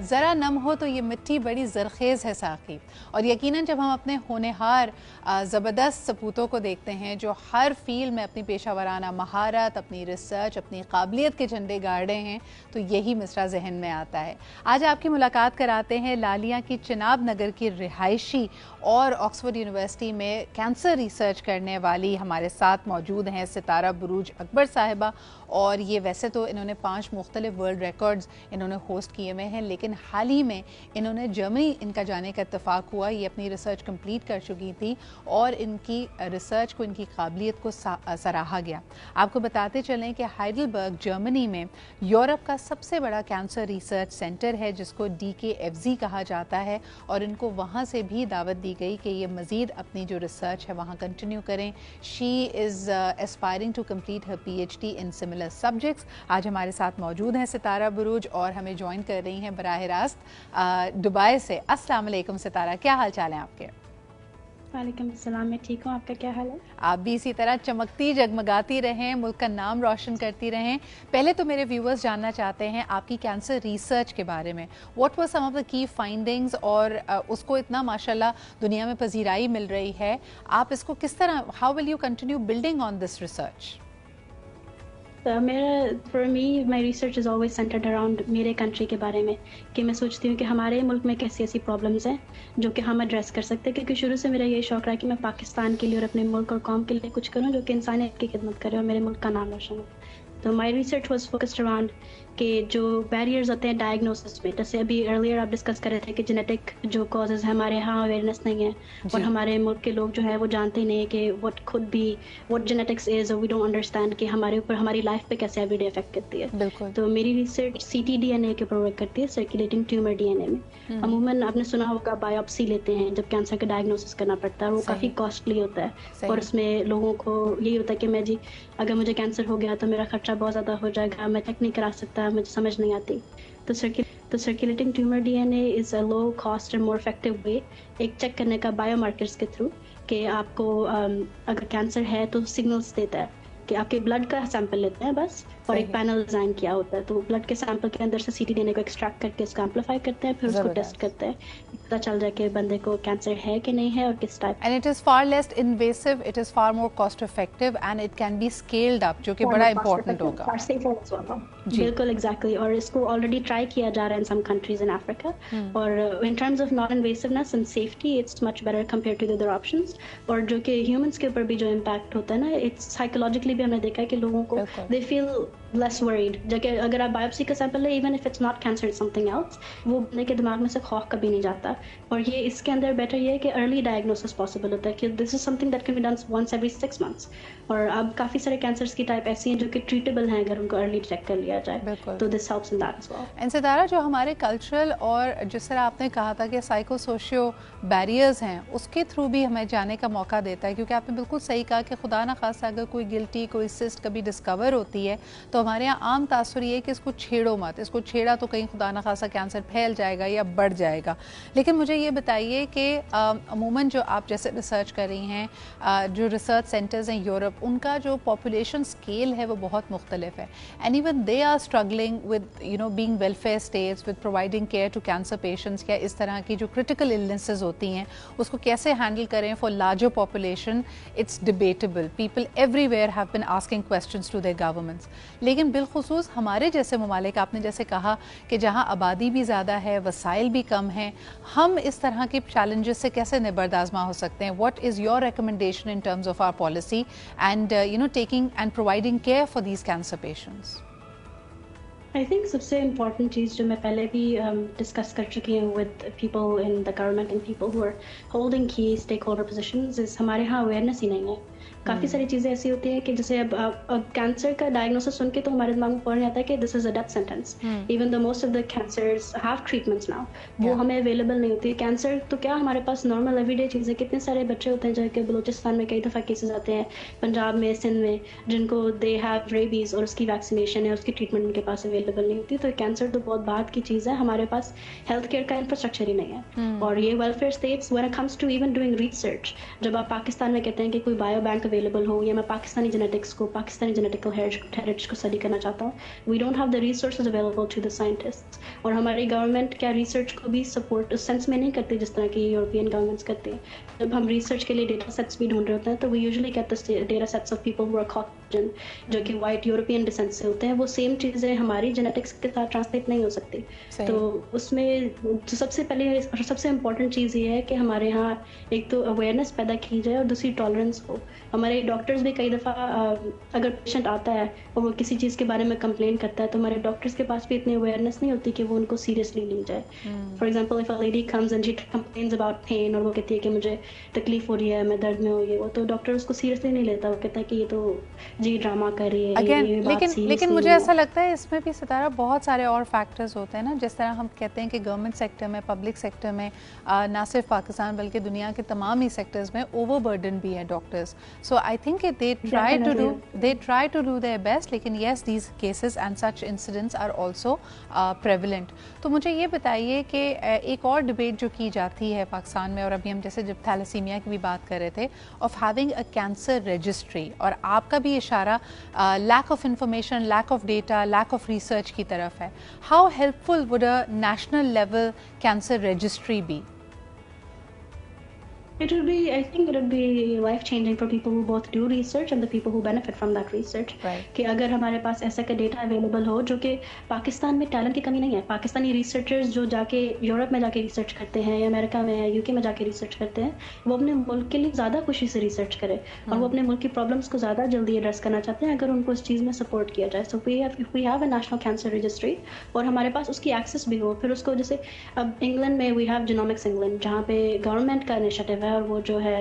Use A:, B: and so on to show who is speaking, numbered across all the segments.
A: ज़रा नम हो तो ये मिट्टी बड़ी ज़रखेज़ है साक़ी। और यकीनन जब हम अपने होनहार ज़बरदस्त सपूतों को देखते हैं जो हर फील्ड में अपनी पेशा वराना महारत, अपनी रिसर्च, अपनी काबिलियत के झंडे गाड़ रहे हैं, तो यही मिसरा जहन में आता है। आज आपकी मुलाकात कराते हैं लालिया की चिनाब नगर की रिहायशी और ऑक्सफोर्ड यूनिवर्सिटी में कैंसर रिसर्च करने वाली हमारे साथ मौजूद हैं सितारा बुरूज अकबर साहिबा। और ये वैसे तो इन्होंने 5 मुख्तलिफ वर्ल्ड रिकॉर्ड्स इन्होंने होस्ट किए हुए हैं, लेकिन हाल ही में इन्होंने जर्मनी इनका जाने का इत्तेफाक हुआ। ये अपनी रिसर्च कंप्लीट कर चुकी थी और इनकी रिसर्च को, इनकी काबिलियत को सराहा गया। आपको बताते चलें कि हाइडलबर्ग जर्मनी में यूरोप का सबसे बड़ा कैंसर रिसर्च सेंटर है जिसको DKFZ कहा जाता है, और इनको वहाँ से भी दावत दी गई कि ये मज़ीद अपनी जो रिसर्च है वहाँ कंटिन्यू करें। She is aspiring to complete her PhD in similar subjects. आज हमारे साथ मौजूद हैं सितारा बुरूज और हमें ज्वाइन कर रही हैं बराह रास्त दुबई से। अस्सलाम वालेकुम सितारा, क्या हाल चाल है आपके?
B: वालेकुम अस्सलाम, मैं ठीक हूँ, आपका क्या हाल है?
A: आप भी इसी तरह चमकती जगमगाती रहें, मुल्क का नाम रोशन करती रहें। पहले तो मेरे व्यूअर्स जानना चाहते हैं आपकी कैंसर रिसर्च के बारे में। What were some of the key findings, और उसको इतना माशाल्लाह दुनिया में पजीराई मिल रही है, आप इसको किस तरह, how will you continue building on this research?
B: For me my research is always centred around मेरे कंट्री के बारे में, कि मैं सोचती हूँ कि हमारे मुल्क में कैसी ऐसी प्रॉब्लम्स हैं जो कि हम एड्रेस कर सकते हैं, क्योंकि शुरू से मेरा ये शौक रहा है कि मैं पाकिस्तान के लिए और अपने मुल्क और कौम के लिए कुछ करूँ जो कि इंसानियत की खिदमत करे और मेरे मुल्क का नाम रोशन हो। तो my research was focused around कि जो बैरियर्स होते हैं डायग्नोसिस में, जैसे अभी अर्लियर आप डिस्कस कर रहे थे कि जेनेटिक जो कॉजेज़ है हमारे यहाँ अवेयरनेस नहीं है, और हमारे मुल्क के लोग जो है वो जानते नहीं है कि what Khud be what genetics is, और वी डोंट अंडरस्टैंड कि हमारे ऊपर हमारी लाइफ पे कैसे एवरीडे इफेक्ट करती है। तो मेरी रिसर्च ctDNA के ऊपर वर्क करती है, सर्कुलेटिंग ट्यूमर DNA में। अमूमन आपने सुना होगा बायोप्सी लेते हैं जब कैंसर का डायग्नोसिस करना पड़ता है, वो काफ़ी कॉस्टली होता है, और उसमें लोगों को यही होता है कि मैं जी अगर मुझे कैंसर हो गया तो मेरा खर्चा बहुत ज़्यादा हो जाएगा, मैं चेक नहीं करा सकता, मुझे समझ नहीं आती। तो circulating tumour DNA is a low cost and more effective way एक चेक करने का बायोमार्कर्स के थ्रू, कि आपको अगर कैंसर है तो सिग्नल्स देता है कि आपके ब्लड का सैंपल लेते हैं बस, और एक पैनल डिज़ाइन किया होता है, तो ब्लड के सैंपल के अंदर से ctDNA को एक्सट्रैक्ट करके इसको एम्पलीफाई करते हैं, फिर उसको टेस्ट करते हैं, पता चल जाए कि बंदे को कैंसर है कि नहीं है और किस type.
A: And it is far less invasive, it is far more cost effective and it can be scaled up, जो कि बड़ा इंपॉर्टेंट होगा।
B: बिल्कुल एग्जैक्टली, और इसको ऑलरेडी ट्राई किया जा रहा है इन सम कंट्रीज इन अफ्रीका, और in terms of non invasiveness and safety it's much better compare to the other options. और जो कि ह्यूमंस के ऊपर भी जो इम्पैक्ट होता है ना, इट्स साइकोलॉजिकली भी हमने देखा है कि लोगों को दे फील लेस वरीड। जबकि अगर आप बायोप्सी का सैंपल ले, even if it's not cancer it's something else, वो बंदे के दिमाग में से खौफ कभी नहीं जाता। और ये इसके अंदर बेटर ये है कि अर्ली डायग्नोसिस पॉसिबल होता है, कि this is something that can be done once every 6 months. और अब काफ़ी सारे कैंसर्स की टाइप ऐसी हैं जो कि ट्रीटेबल हैं अगर उनको अर्ली डिटेक्ट कर लिया जाए, तो this helps in that as well.
A: And Sitara, जो हमारे कल्चरल और जिस तरह आपने कहा था कि साइको सोशियो बैरियर्स हैं, उसके थ्रू भी हमें जाने का मौका देता है, क्योंकि आपने बिल्कुल सही कहा कि खुदा ना खासा अगर कोई गिल्टी, कोई सिस्ट कभी डिस्कवर होती है तो हमारे यहाँ आम तासुर ये है कि इसको छेड़ो मत, इसको छेड़ा तो कहीं खुदा ना खासा कैंसर फैल जाएगा या बढ़ जाएगा। लेकिन मुझे ये बताइए कि अमूमन जो आप जैसे रिसर्च कर रही हैं, जो रिसर्च सेंटर्स हैं यूरोप, उनका जो पॉपुलेशन स्केल है वो बहुत मुख्तलिफ है, and even they are struggling with being welfare states, with providing care to cancer patients. क्या इस तरह की जो क्रिटिकल इलनेसेस होती हैं उसको कैसे हैंडल करें for larger population, it's debatable. People everywhere have been asking questions to their governments. लेकिन बिलखुसूस हमारे जैसे ममालिक, आपने जैसे कहा कि जहाँ आबादी भी ज़्यादा है, वसाइल भी कम हैं, हम इस तरह के चैलेंजेस से कैसे निबर्दाज़मा हो सकते हैं? What is your recommendation in terms of our policy and taking and providing care for these cancer patients?
B: I think सबसे इम्पॉर्टेंट चीज़ जो मैं पहले भी डिस्कस कर चुकी हूँ with people in the government and people who are holding key stake holder positions is हमारे यहाँ अवेयरनेस ही नहीं है। काफ़ी सारी चीज़ें ऐसी होती हैं कि जैसे अब कैंसर का डायग्नोसिस सुन के तो हमारे दिमाग में फ़ौरन आता है कि this is a death sentence, even the most of the cancers have treatments now, वो हमें अवेलेबल नहीं होती है। कैंसर तो क्या हमारे पास नॉर्मल एवरीडे चीज़ें, कितने सारे बच्चे होते हैं जो कि बलूचिस्तान में कई दफ़ा केसेस आते हैं, पंजाब में, सिंध में, जिनको दे हैव रेबीज़ और उसकी वैक्सीनेशन है, उसकी ट्रीटमेंट उनके पास अवेलेबल नहीं होती। तो कैंसर तो बहुत बाद की चीज़ है, हमारे पास हेल्थ केयर का इंफ्रास्ट्रक्चर ही नहीं है। और ये welfare states when it comes to even doing research, जब आप पाकिस्तान में कहते हैं कि कोई बायो बैंक अवेलेबल हो, या मैं पाकिस्तानी जेनेटिक्स को, पाकिस्तानी जेनेटिकल हेरिटेज को स्टडी करना चाहता हूँ, we don't have the resources available to the scientists. और हमारी गवर्नमेंट क्या रिसर्च को भी सपोर्ट उस सेंस में नहीं करती जिस तरह की यूरोपियन गवर्नमेंट्स करती हैं। जब हम रिसर्च के लिए डेटा सेट्स भी ढूंढ रहे होते हैं तो we usually get the data sets of people who are Caucasian, जो कि वाइट यूरोपियन डिसेंट से होते हैं। वो सेम चीज़ें हमारी जेनेटिक्स के साथ ट्रांसलेट नहीं हो सकती। तो उसमें जो सबसे पहले और सबसे इम्पोर्टेंट चीज़ ये है कि हमारे यहाँ एक तो अवेयरनेस पैदा की जाए और दूसरी टॉलरेंस हो। हमारे डॉक्टर्स भी कई दफ़ा अगर पेशेंट आता है और वो किसी चीज़ के बारे में कंप्लेन करता है तो हमारे डॉक्टर्स के पास भी इतनी अवेयरनेस नहीं होती कि वो उनको सीरियसली ली जाए। For example if a lady comes and she complains about pain और वो कहती है कि मुझे तकलीफ हो रही है, मैं दर्द में हूँ, ये वो, तो डॉक्टर उसको सीरियसली नहीं लेता। वो कहता है कि ये तो जी ड्रामा कर रही है।
A: Again, लेकिन मुझे ऐसा लगता है इसमें भी सितारा बहुत सारे और फैक्टर्स होते हैं ना। जिस तरह हम कहते हैं कि गवर्नमेंट सेक्टर में, पब्लिक सेक्टर में, ना सिर्फ पाकिस्तान बल्कि दुनिया के तमाम ही सेक्टर्स में ओवरबर्डन भी है doctors. So I think they try to do their best, लेकिन yes these cases and such incidents are also prevalent. तो मुझे ये बताइए कि एक और डिबेट जो की जाती है पाकिस्तान में, और अभी हम जैसे जब थैलेसीमिया की भी बात कर रहे थे, of having a cancer registry, और आपका भी इशारा lack of information, lack of data, lack of research की तरफ है. How helpful would a national level cancer registry be?
B: It would be, I think it would be life-changing for people who both do research and the people who benefit from that research.
A: Right.
B: कि अगर हमारे पास ऐसा का data available हो, जो कि पाकिस्तान में talent की कमी नहीं है। पाकिस्तानी रिसर्चर्स जो जाके यूरोप में जाके रिसर्च करते हैं, या अमेरिका में या यूके में जाके रिसर्च करते हैं, वो अपने मुल्क के लिए ज़्यादा खुशी से रिसर्च करें और वो अपने मुल्क की प्रॉब्लम्स को ज़्यादा जल्दी एड्रेस करना चाहते हैं अगर उनको इस चीज़ में सपोर्ट किया जाए। So we have a national cancer registry और हमारे पास उसकी एक्सेस भी हो, फिर उसको जैसे अब इंग्लैंड में वी हैव जीनोमिक्स इंग्लैंड, जहाँ पे गवर्नमेंट का इनिशिएटिव है और वो जो है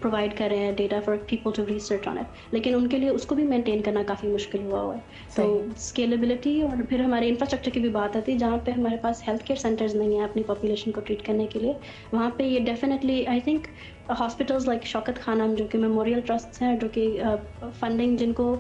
B: प्रोवाइड कर रहे हैं data for people to research on it, लेकिन उनके लिए उसको भी मेंटेन करना काफ़ी मुश्किल हुआ है। तो स्केलेबिलिटी और फिर हमारे इंफ्रास्ट्रक्चर की भी बात आती है, जहाँ पे हमारे पास हेल्थ केयर सेंटर्स नहीं है अपनी पॉपुलेशन को ट्रीट करने के लिए। वहाँ पे ये definitely I think hospitals like Shaukat Khanum, जो कि मेमोरियल ट्रस्ट हैं, जो कि फंडिंग जिनको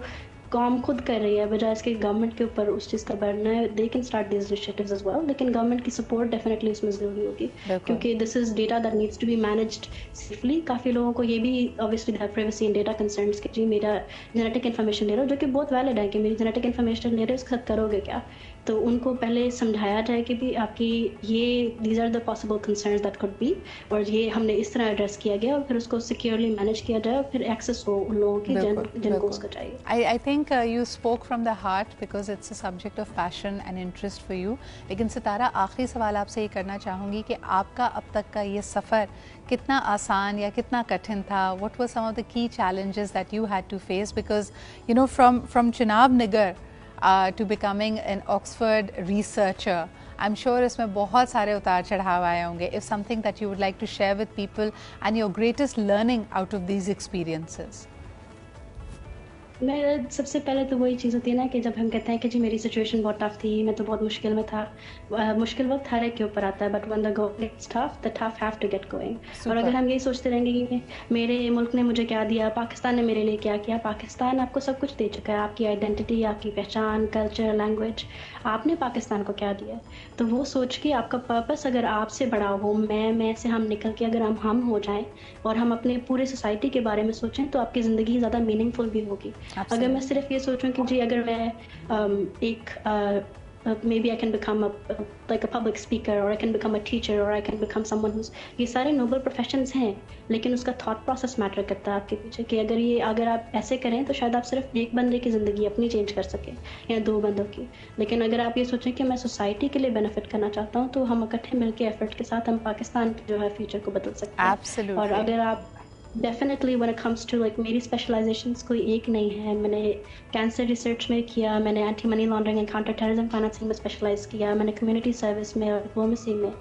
B: कॉम खुद कर रही है बजाय इसके गवर्नमेंट के ऊपर उस चीज़ का बर्डन है, they can start this initiatives as well, लेकिन गवर्नमेंट की सपोर्ट डेफिनेटली उसमें ज़रूरी होगी क्योंकि this is data that needs to be managed safely. काफ़ी लोगों को ये भी obviously have privacy and data concerns कि जी मेरा जेनेटिक इन्फॉर्मेशन ले रहा हो, जो कि बहुत वैलिड है कि मेरी जेनेटिक इन्फॉर्मेशन ले रहे हो, उसके साथ करोगे क्या। तो उनको पहले समझाया जाए कि भी आपकी ये these are the possible concerns that could be, और ये हमने इस तरह एड्रेस किया गया और फिर उसको सिक्योरली मैनेज किया जाए और फिर एक्सेस हो उन लोगों की जिनको उसका चाहिए।
A: I think you spoke from the heart because it's a subject of passion and interest for you. लेकिन सितारा, आखिरी सवाल आपसे ये करना चाहूँगी कि आपका अब तक का ये सफ़र कितना आसान या कितना कठिन था? What were some of the key challenges that you had to face, because you know from Chenab निगर to becoming an Oxford researcher, I'm sure इसमें बहुत सारे उतार चढ़ाव आए होंगे. If something that you would like to share with people and your greatest learning out of these experiences.
B: मैं सबसे पहले तो वही चीज़ होती है ना कि जब हम कहते हैं कि जी मेरी सिचुएशन बहुत टफ थी, मैं तो बहुत मुश्किल में था। मुश्किल वक्त हर एक के ऊपर आता है, but when the going is tough, the tough have to get going. और अगर हम यही सोचते रहेंगे कि मेरे मुल्क ने मुझे क्या दिया, पाकिस्तान ने मेरे लिए क्या किया, पाकिस्तान आपको सब कुछ दे चुका है, आपकी आइडेंटिटी, आपकी पहचान, कल्चर, लैंग्वेज, आपने पाकिस्तान को क्या दिया। तो वो सोच के आपका पर्पस अगर आपसे बड़ा हो, मैं से हम निकल के अगर हम हो जाएं और हम अपने पूरे सोसाइटी के बारे में सोचें तो आपकी ज़िंदगी ज़्यादा मीनिंगफुल भी होगी। अगर मैं सिर्फ ये सोचूं कि जी अगर मैं एक maybe I can become like a public speaker or I can become a teacher or I can become someone who's, ये सारे नोबल प्रोफेशंस हैं, लेकिन उसका थॉट प्रोसेस मैटर करता है आपके पीछे कि अगर आप ऐसे करें तो शायद आप सिर्फ एक बंदे की ज़िंदगी अपनी चेंज कर सकें या दो बंदों की। लेकिन अगर आप ये सोचें कि मैं सोसाइटी के लिए बेनिफिट करना चाहता हूँ तो हम इकट्ठे मिलकर एफर्ट के साथ हम पाकिस्तान जो है फ्यूचर को बदल सकते हैं।
A: Absolutely.
B: और अगर आप definitely when it comes to like मेरी स्पेशलाइजेशंस कोई एक नहीं है। मैंने कैंसर रिसर्च में किया, मैंने anti money laundering and counter terrorism financing में स्पेशलाइज किया, मैंने कम्युनिटी सर्विस में और डिप्लोमेसी में।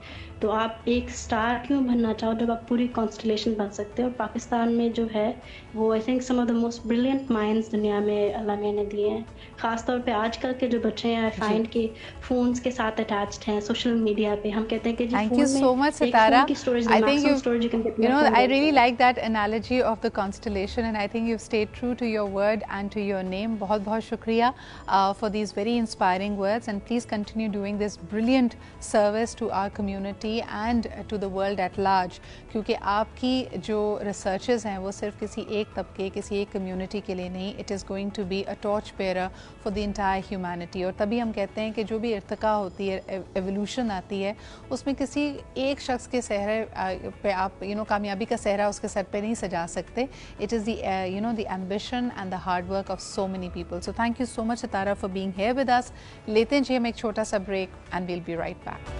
B: तो आप एक स्टार क्यों बनना चाहो जब आप पूरी कॉन्स्टलेशन बन सकते हो। और पाकिस्तान में जो है वो I think some of the most brilliant minds दुनिया में अल्लाह मियां ने दिए हैं। ख़ासतौर पे आजकल के जो बच्चे हैं आई फाइंड के फ़ोन्स के साथ अटैच्ड हैं सोशल मीडिया पे। हम कहते हैं कि जी
A: Thank you so much, Sitara. I think you know I really like that analogy of the constellation, and I think you've stayed true to your word and to your name. बहुत बहुत शुक्रिया for these very inspiring words, and please continue doing this brilliant service to our community and to the world at large. क्योंकि आपकी जो researches हैं वो सिर्फ किसी एक तबके, किसी एक community के लिए नहीं, it is going to be a torch bearer for the entire humanity. और तभी हम कहते हैं कि जो भी इर्तिका होती है, evolution आती है, उसमें किसी एक शख्स के सहरे पे आप कामयाबी का सहरा उसके सर पे नहीं सजा सकते. It is the the ambition and the hard work of so many people. So thank you so much Sitara for being here with us. लेते हैं जी हम एक छोटा सा break and we'll be right back.